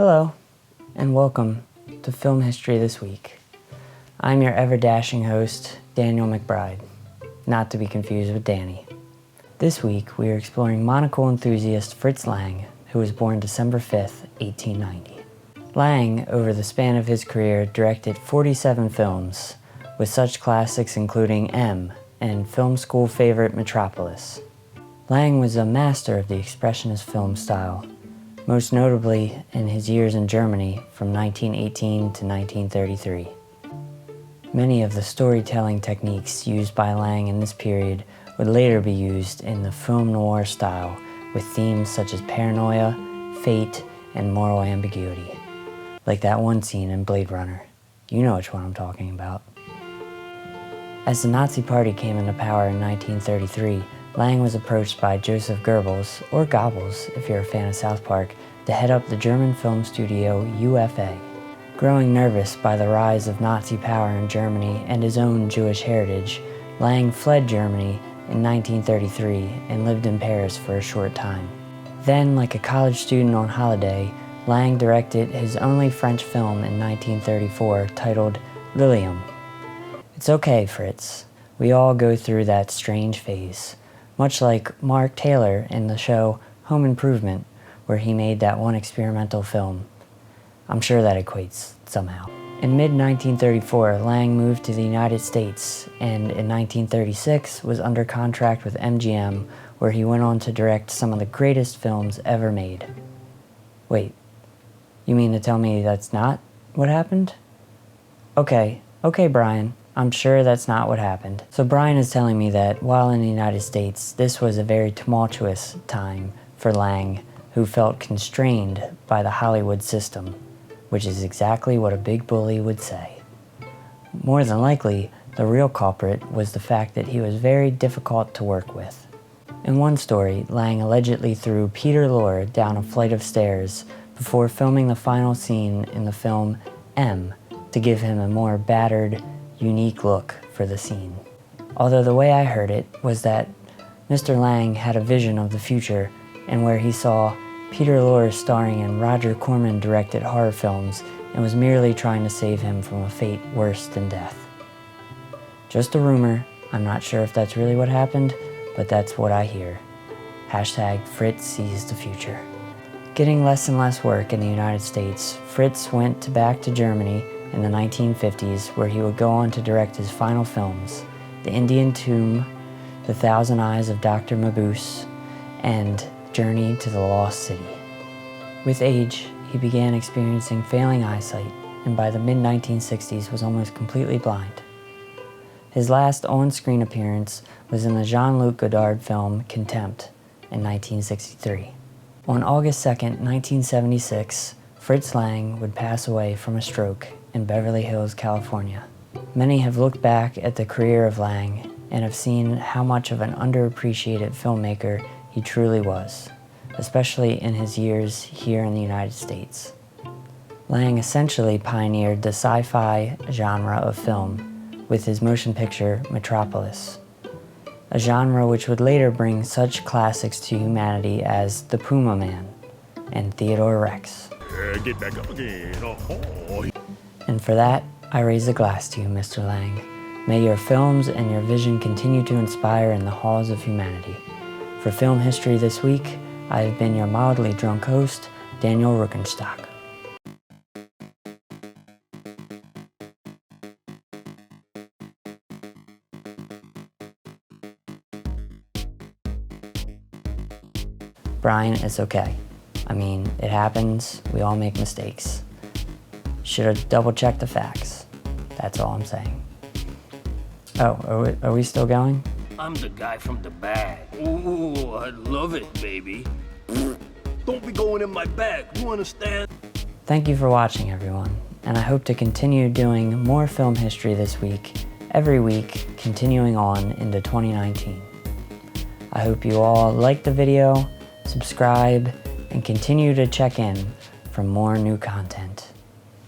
Hello, and welcome to Film History This Week. I'm your ever-dashing host, Daniel McBride, not to be confused with Danny. This week, we are exploring monocle enthusiast Fritz Lang, who was born December 5th, 1890. Lang, over the span of his career, directed 47 films, with such classics including M and film school favorite Metropolis. Lang was a master of the expressionist film style, most notably in his years in Germany from 1918 to 1933. Many of the storytelling techniques used by Lang in this period would later be used in the film noir style with themes such as paranoia, fate, and moral ambiguity. Like that one scene in Blade Runner. You know which one I'm talking about. As the Nazi Party came into power in 1933, Lang was approached by Joseph Goebbels, or Goebbels if you're a fan of South Park, to head up the German film studio UFA. Growing nervous by the rise of Nazi power in Germany and his own Jewish heritage, Lang fled Germany in 1933 and lived in Paris for a short time. Then, like a college student on holiday, Lang directed his only French film in 1934 titled Lilium. It's okay, Fritz. We all go through that strange phase. Much like Mark Taylor in the show Home Improvement, where he made that one experimental film. I'm sure that equates somehow. In mid-1934, Lang moved to the United States, and in 1936 was under contract with MGM, where he went on to direct some of the greatest films ever made. Wait, you mean to tell me that's not what happened? Okay, Brian. I'm sure that's not what happened. So Brian is telling me that while in the United States, this was a very tumultuous time for Lang, who felt constrained by the Hollywood system, which is exactly what a big bully would say. More than likely, the real culprit was the fact that he was very difficult to work with. In one story, Lang allegedly threw Peter Lorre down a flight of stairs before filming the final scene in the film M to give him a more battered, unique look for the scene. Although the way I heard it was that Mr. Lang had a vision of the future and where he saw Peter Lorre starring in Roger Corman-directed horror films and was merely trying to save him from a fate worse than death. Just a rumor. I'm not sure if that's really what happened, but that's what I hear. Hashtag Fritz sees the future. Getting less and less work in the United States, Fritz went back to Germany in the 1950s, where he would go on to direct his final films, The Indian Tomb, The Thousand Eyes of Dr. Mabuse, and Journey to the Lost City. With age, he began experiencing failing eyesight, and by the mid-1960s was almost completely blind. His last on-screen appearance was in the Jean-Luc Godard film Contempt in 1963. On August 2, 1976, Fritz Lang would pass away from a stroke in Beverly Hills, California. Many have looked back at the career of Lang and have seen how much of an underappreciated filmmaker he truly was, especially in his years here in the United States. Lang essentially pioneered the sci-fi genre of film with his motion picture Metropolis, a genre which would later bring such classics to humanity as The Puma Man and Theodore Rex. Get back up again. Oh. And for that, I raise a glass to you, Mr. Lang. May your films and your vision continue to inspire in the halls of humanity. For Film History This Week, I have been your mildly drunk host, Daniel Ruckenstock. Brian, it's okay. I mean, it happens. We all make mistakes. Should have double-checked the facts. That's all I'm saying. Oh, are we still going? I'm the guy from the bag. Ooh, I love it, baby. Don't be going in my bag, you understand? Thank you for watching, everyone, and I hope to continue doing more film history this week, every week, continuing on into 2019. I hope you all like the video, subscribe, and continue to check in for more new content.